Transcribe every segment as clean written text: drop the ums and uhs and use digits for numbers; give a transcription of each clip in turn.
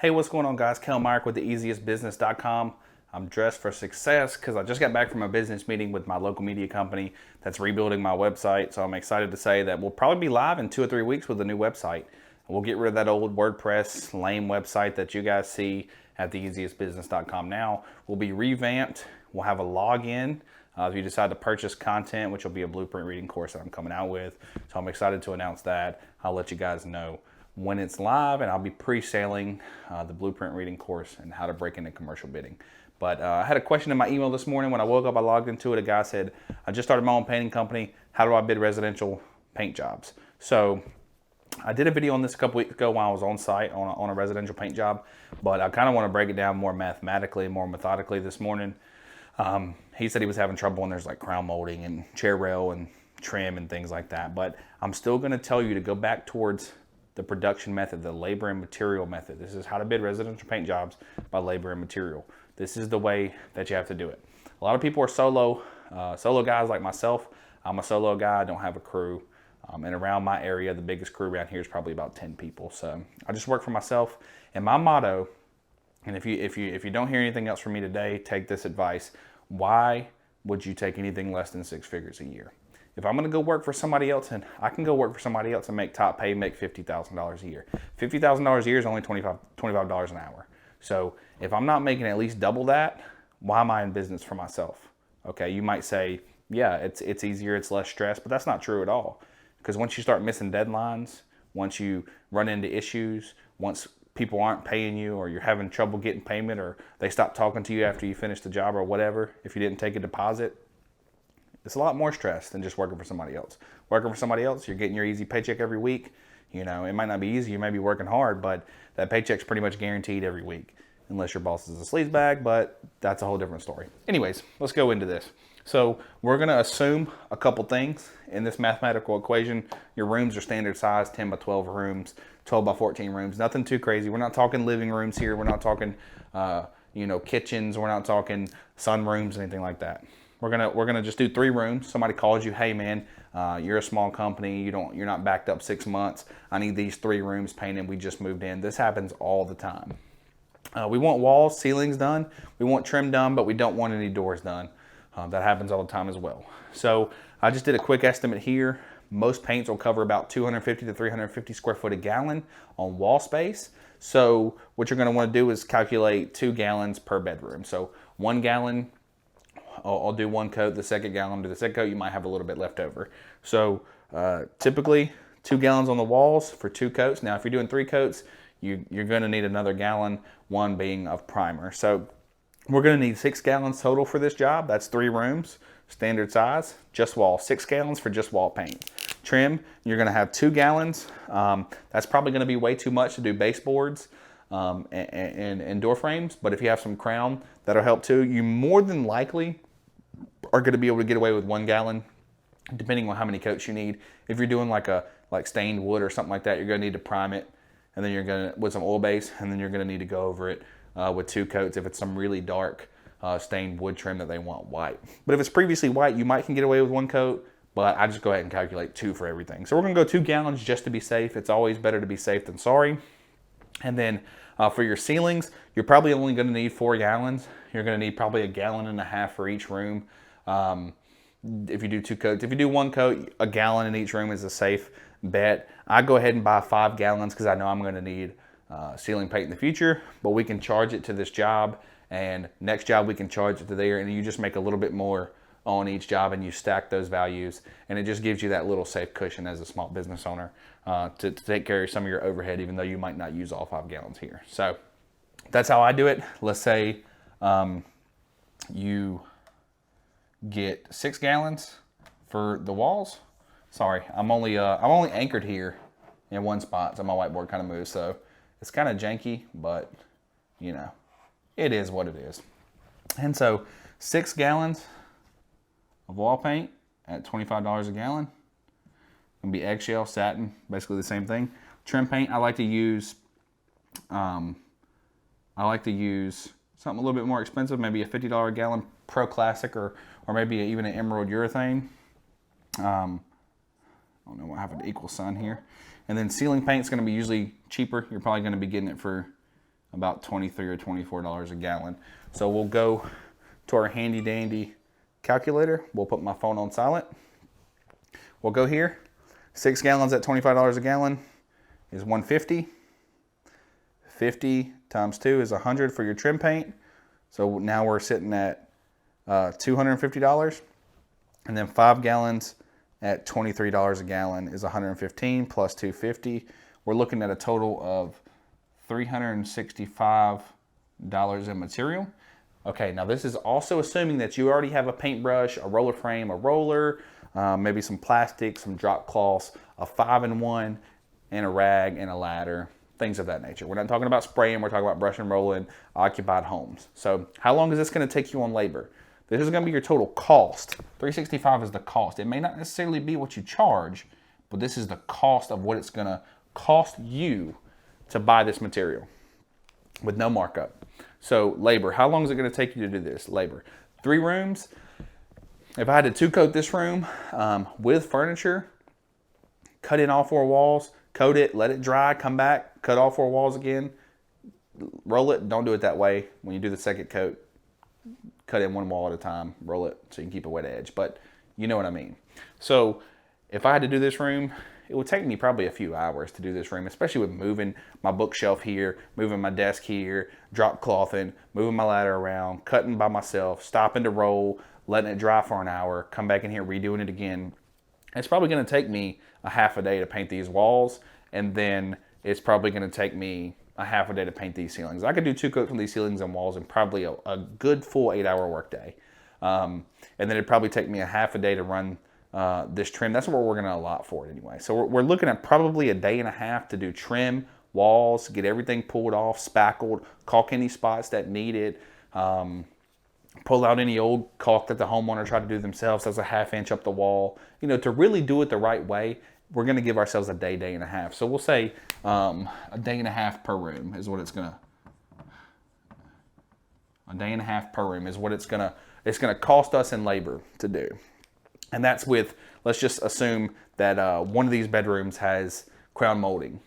Hey, what's going on, guys? Kel Myrick with theeasiestbusiness.com. I'm dressed for success because I just got back from a business meeting with my local media company that's rebuilding my website. So I'm excited to say that we'll probably be live in 2 or 3 weeks with a new website. We'll get rid of that old WordPress lame website that you guys see at theeasiestbusiness.com now. We'll be revamped. We'll have a login if you decide to purchase content, which will be a blueprint reading course that I'm coming out with. So I'm excited to announce that. I'll let you guys know when it's live, and I'll be pre-sailing the blueprint reading course and how to break into commercial bidding. But I had a question in my email this morning. When I woke up, I logged into it. A guy said, I just started my own painting company. How do I bid residential paint jobs? So I did a video on this a couple weeks ago while I was on site on a residential paint job, but I kind of want to break it down more mathematically, more methodically this morning. He said he was having trouble when there's like crown molding and chair rail and trim and things like that. But I'm still going to tell you to go back towards the production method, the labor and material method. This is how to bid residential paint jobs by labor and material. This is the way that you have to do it. A lot of people are solo guys like myself. I'm a solo guy. I don't have a crew. And around my area, the biggest crew around here is probably about 10 people. So I just work for myself. And my motto, and if you don't hear anything else from me today, take this advice. Why would you take anything less than 6 figures a year? If I'm going to go work for somebody else, and I can go work for somebody else and make top pay, make $50,000 a year. $50,000 a year is only $25 an hour. So if I'm not making at least double that, why am I in business for myself? Okay, you might say, yeah, it's easier, it's less stress, but that's not true at all. Because once you start missing deadlines, once you run into issues, once people aren't paying you, or you're having trouble getting payment, or they stop talking to you after you finish the job or whatever, if you didn't take a deposit, it's a lot more stress than just working for somebody else. Working for somebody else, you're getting your easy paycheck every week. You know, it might not be easy, you may be working hard, but that paycheck's pretty much guaranteed every week, unless your boss is a sleazebag, but that's a whole different story. Anyways, let's go into this. So we're going to assume a couple things in this mathematical equation. Your rooms are standard size, 10 by 12 rooms, 12 by 14 rooms, nothing too crazy. We're not talking living rooms here. We're not talking, kitchens. We're not talking sunrooms, anything like that. We're gonna just do 3 rooms. Somebody calls you, hey man, you're a small company. You're not backed up 6 months. I need these 3 rooms painted. We just moved in. This happens all the time. We want walls, ceilings done. We want trim done, but we don't want any doors done. That happens all the time as well. So I just did a quick estimate here. Most paints will cover about 250 to 350 square foot a gallon on wall space. So what you're going to want to do is calculate 2 gallons per bedroom. So 1 gallon, I'll do 1 coat. The second gallon, do the second coat. You might have a little bit left over. So typically 2 gallons on the walls for 2 coats. Now if you're doing 3 coats, you're going to need another gallon, 1 being of primer. So we're going to need 6 gallons total for this job. That's 3 rooms, standard size, just wall. 6 gallons for just wall paint. Trim, you're going to have 2 gallons. That's probably going to be way too much to do baseboards and door frames. But if you have some crown, that'll help too. You more than likely are going to be able to get away with 1 gallon, depending on how many coats you need. If you're doing like stained wood or something like that, you're going to need to prime it, and then you're going to with some oil base, and then you're going to need to go over it with 2 coats if it's some really dark stained wood trim that they want white. But if it's previously white, you might can get away with 1 coat, but I just go ahead and calculate 2 for everything. So we're going to go 2 gallons just to be safe. It's always better to be safe than sorry. And then for your ceilings, you're probably only going to need 4 gallons. You're going to need probably 1.5 gallons for each room. If you do 2 coats, if you do 1 coat, 1 gallon in each room is a safe bet. I go ahead and buy 5 gallons because I know I'm going to need ceiling paint in the future, but we can charge it to this job, and next job we can charge it to there, and you just make a little bit more on each job, and you stack those values, and it just gives you that little safe cushion as a small business owner to take care of some of your overhead, even though you might not use all 5 gallons here. So that's how I do it. Let's say you get 6 gallons for the walls. Sorry, I'm only anchored here in one spot, so my whiteboard kind of moves, so it's kind of janky, but you know, it is what it is. And so 6 gallons of wall paint at $25 a gallon. Gonna be eggshell, satin, basically the same thing. Trim paint, I like to use something a little bit more expensive, maybe a $50 a gallon Pro Classic, or maybe even an emerald urethane. I don't know what happened to Equal Sun here. And then ceiling paint's going to be usually cheaper. You're probably going to be getting it for about $23 or $24 a gallon. So we'll go to our handy dandy calculator. We'll put my phone on silent. We'll go here. 6 gallons at $25 a gallon is $150. 50 times 2 is 100 for your trim paint. So now we're sitting at $250. And then 5 gallons at $23 a gallon is 115 plus 250. We're looking at a total of $365 in material. Okay, now this is also assuming that you already have a paintbrush, a roller frame, a roller, maybe some plastic, some drop cloths, a 5-in-1, and a rag and a ladder, things of that nature. We're not talking about spraying, we're talking about brush and rolling occupied homes. So how long is this going to take you on labor? This is going to be your total cost. $365 is the cost. It may not necessarily be what you charge, but this is the cost of what it's going to cost you to buy this material with no markup. So labor, how long is it going to take you to do this? Labor. 3 rooms. If I had to 2-coat this room with furniture, cut in all 4 walls, coat it, let it dry, come back, cut all 4 walls again, roll it. Don't do it that way. When you do the second coat, cut in 1 wall at a time, roll it so you can keep a wet edge. But you know what I mean. So if I had to do this room, it would take me probably a few hours to do this room, especially with moving my bookshelf here, moving my desk here, drop clothing, moving my ladder around, cutting by myself, stopping to roll, letting it dry for an hour, come back in here, redoing it again. It's probably going to take me a half a day to paint these walls, and then it's probably going to take me a half a day to paint these ceilings. I could do 2 coats on these ceilings and walls in probably a good full 8-hour workday. And then it'd probably take me a half a day to run this trim. That's what we're going to allot for it anyway. So we're looking at probably a day and a half to do trim, walls, get everything pulled off, spackled, caulk any spots that need it, pull out any old caulk that the homeowner tried to do themselves as a 1/2 inch up the wall. You know, to really do it the right way, we're going to give ourselves a day, day and a half. So we'll say a day and a half per room is what it's going to. A day and a half per room is what it's going to cost us in labor to do. And that's with, let's just assume that one of these bedrooms has crown molding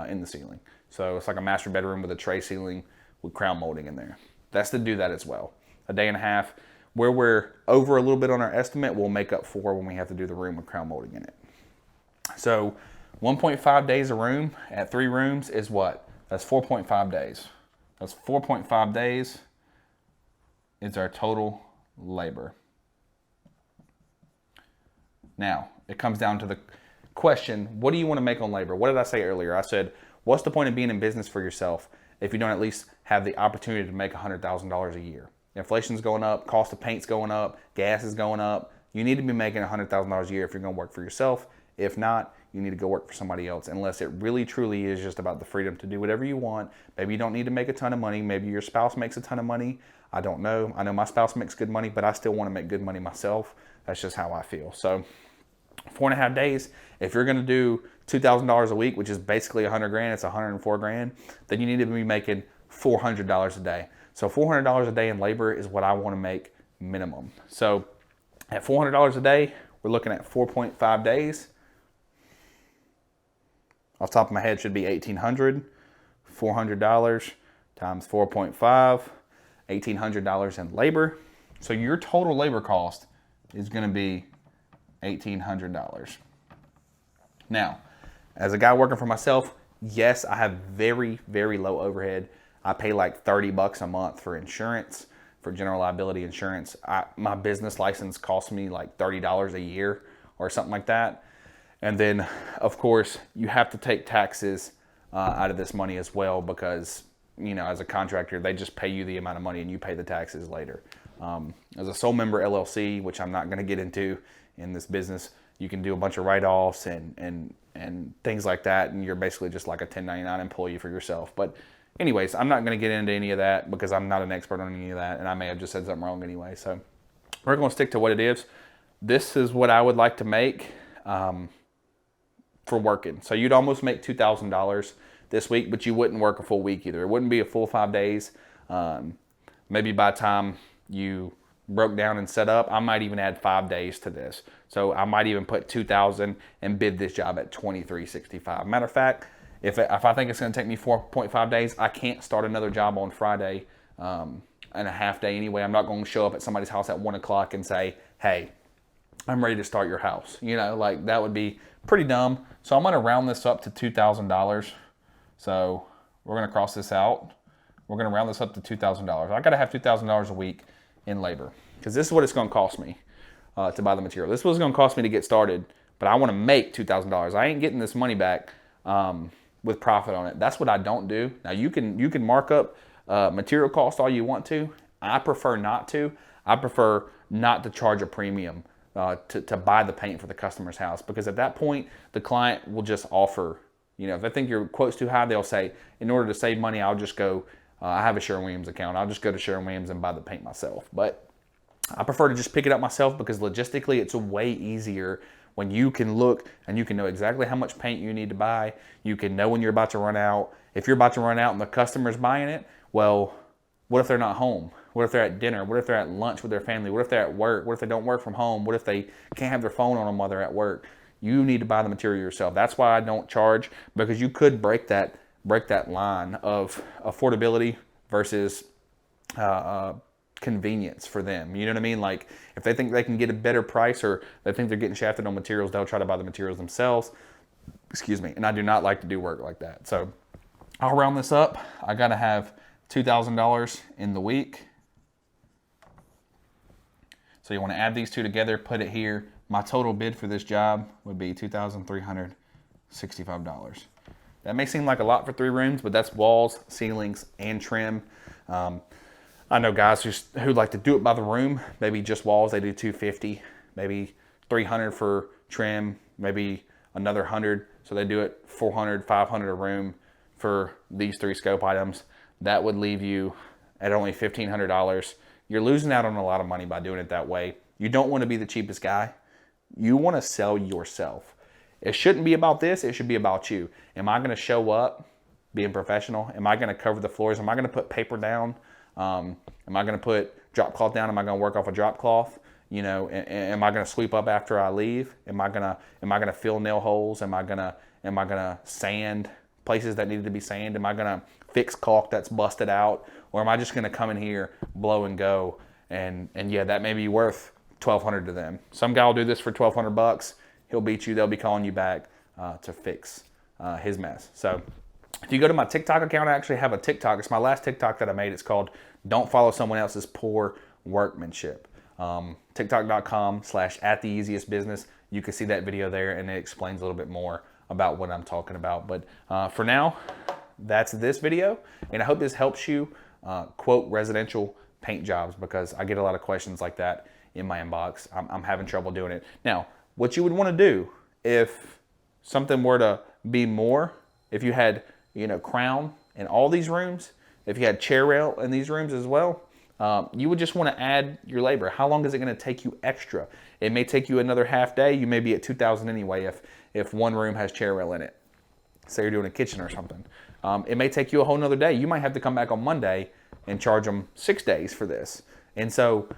in the ceiling. So it's like a master bedroom with a tray ceiling with crown molding in there. That's to do that as well. A day and a half. Where we're over a little bit on our estimate, we'll make up for when we have to do the room with crown molding in it. So 1.5 days a room at 3 rooms is what? That's 4.5 days. That's 4.5 days is our total labor. Now, it comes down to the question, what do you want to make on labor? What did I say earlier? I said, what's the point of being in business for yourself if you don't at least have the opportunity to make $100,000 a year? Inflation's going up, cost of paint's going up, gas is going up. You need to be making $100,000 a year if you're going to work for yourself. If not, you need to go work for somebody else, unless it really truly is just about the freedom to do whatever you want. Maybe you don't need to make a ton of money. Maybe your spouse makes a ton of money. I don't know. I know my spouse makes good money, but I still want to make good money myself. That's just how I feel. So 4.5 days, if you're going to do $2,000 a week, which is basically $100,000, it's $104,000, then you need to be making $400 a day. So $400 a day in labor is what I want to make minimum. So at $400 a day, we're looking at 4.5 days. Off the top of my head, should be $1,800. $400 times 4.5, $1,800 in labor. So your total labor cost is going to be $1,800. Now, as a guy working for myself, yes, I have very, very low overhead. I pay like $30 a month for insurance, for general liability insurance. My business license costs me like $30 a year or something like that. And then, of course, you have to take taxes out of this money as well because, you know, as a contractor, they just pay you the amount of money and you pay the taxes later. As a sole member LLC, which I'm not going to get into in this business, you can do a bunch of write-offs and things like that, and you're basically just like a 1099 employee for yourself. But anyways, I'm not going to get into any of that because I'm not an expert on any of that, and I may have just said something wrong anyway. So we're going to stick to what it is. This is what I would like to make for working. So you'd almost make $2,000 this week, but you wouldn't work a full week either. It wouldn't be a full 5 days. Maybe by the time you broke down and set up, I might even add 5 days to this. So I might even put $2,000 and bid this job at $23.65. Matter of fact, If I think it's going to take me 4.5 days, I can't start another job on Friday and a half day anyway. I'm not going to show up at somebody's house at 1 o'clock and say, hey, I'm ready to start your house. You know, like that would be pretty dumb. So I'm going to round this up to $2,000. So we're going to cross this out. We're going to round this up to $2,000. I got to have $2,000 a week in labor because this is what it's going to cost me to buy the material. This is what it's going to cost me to get started, but I want to make $2,000. I ain't getting this money back with profit on it. That's what I don't do. Now you can mark up material cost all you want to. I prefer not to. I prefer not to charge a premium to buy the paint for the customer's house, because at that point the client will just offer, you know, if they think your quote's too high, they'll say, in order to save money, I'll just go, I have a Sherwin-Williams account, I'll just go to Sherwin-Williams and buy the paint myself. But I prefer to just pick it up myself, because logistically it's way easier when you can look and you can know exactly how much paint you need to buy. You can know when you're about to run out. If you're about to run out and the customer's buying it, well, what if they're not home? What if they're at dinner? What if they're at lunch with their family? What if they're at work? What if they don't work from home? What if they can't have their phone on them while they're at work? You need to buy the material yourself. That's why I don't charge, because you could break that line of affordability versus convenience for them. You know what I mean? Like if they think they can get a better price, or they think they're getting shafted on materials, they'll try to buy the materials themselves. Excuse me. And I do not like to do work like that. So I'll round this up. I got to have $2,000 in the week. So you want to add these two together, put it here. My total bid for this job would be $2,365. That may seem like a lot for 3 rooms, but that's walls, ceilings, and trim. I know guys who like to do it by the room. Maybe just walls, they do $250, maybe $300 for trim, maybe another $100. So they do it $400, $500 a room for these 3 scope items. That would leave you at only $1,500. You're losing out on a lot of money by doing it that way. You don't want to be the cheapest guy. You want to sell yourself. It shouldn't be about this. It should be about you. Am I going to show up being professional? Am I going to cover the floors? Am I going to put paper down? Am I going to put drop cloth down? Am I going to work off a drop cloth? You know, am I going to sweep up after I leave? Am I going to fill nail holes? Am I going to sand places that needed to be sanded? Am I going to fix caulk that's busted out? Or am I just going to come in here, blow and go? And yeah, that may be worth $1,200 to them. Some guy will do this for $1,200. He'll beat you. They'll be calling you back to fix his mess. So if you go to my TikTok account, I actually have a TikTok. It's my last TikTok that I made. It's called Don't Follow Someone Else's Poor Workmanship. TikTok.com/@theeasiestbusiness. You can see that video there, and it explains a little bit more about what I'm talking about. But for now, that's this video, and I hope this helps you quote residential paint jobs, because I get a lot of questions like that in my inbox. I'm having trouble doing it. Now, what you would want to do if something were to be more, if you had, you know, crown in all these rooms, if you had chair rail in these rooms as well, you would just want to add your labor. How long is it going to take you extra? It may take you another half day. You may be at $2,000 anyway if one room has chair rail in it. Say you're doing a kitchen or something. It may take you a whole nother day. You might have to come back on Monday and charge them 6 days for this. And so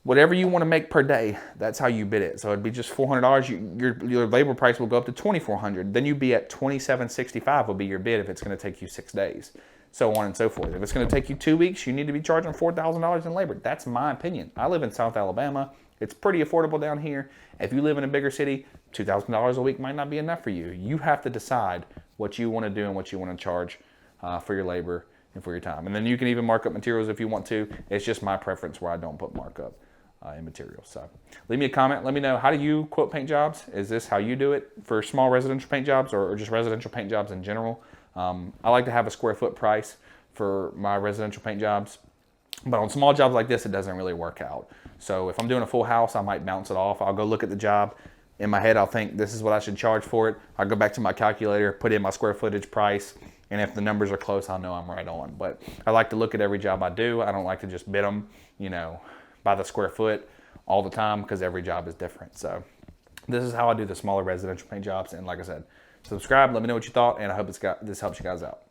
whatever you want to make per day, that's how you bid it. So it'd be just $400. Your labor price will go up to $2,400. Then you'd be at $2,765 will be your bid if it's going to take you 6 days. So on and so forth. If it's going to take you 2 weeks, you need to be charging $4,000 in labor. That's my opinion. I live in South Alabama. It's pretty affordable down here. If you live in a bigger city, $2,000 a week might not be enough for you. You have to decide what you want to do and what you want to charge for your labor and for your time. And then you can even mark up materials if you want to. It's just my preference where I don't put markup in materials. So leave me a comment. Let me know, how do you quote paint jobs? Is this how you do it for small residential paint jobs, or just residential paint jobs in general? I like to have a square foot price for my residential paint jobs, but on small jobs like this, it doesn't really work out. So if I'm doing a full house, I might bounce it off. I'll go look at the job. In my head, I'll think this is what I should charge for it. I'll go back to my calculator, put in my square footage price, and if the numbers are close, I'll know I'm right on. But I like to look at every job I do. I don't like to just bid them, you know, by the square foot all the time, because every job is different. So this is how I do the smaller residential paint jobs. And like I said, subscribe, let me know what you thought, and I hope this helps you guys out.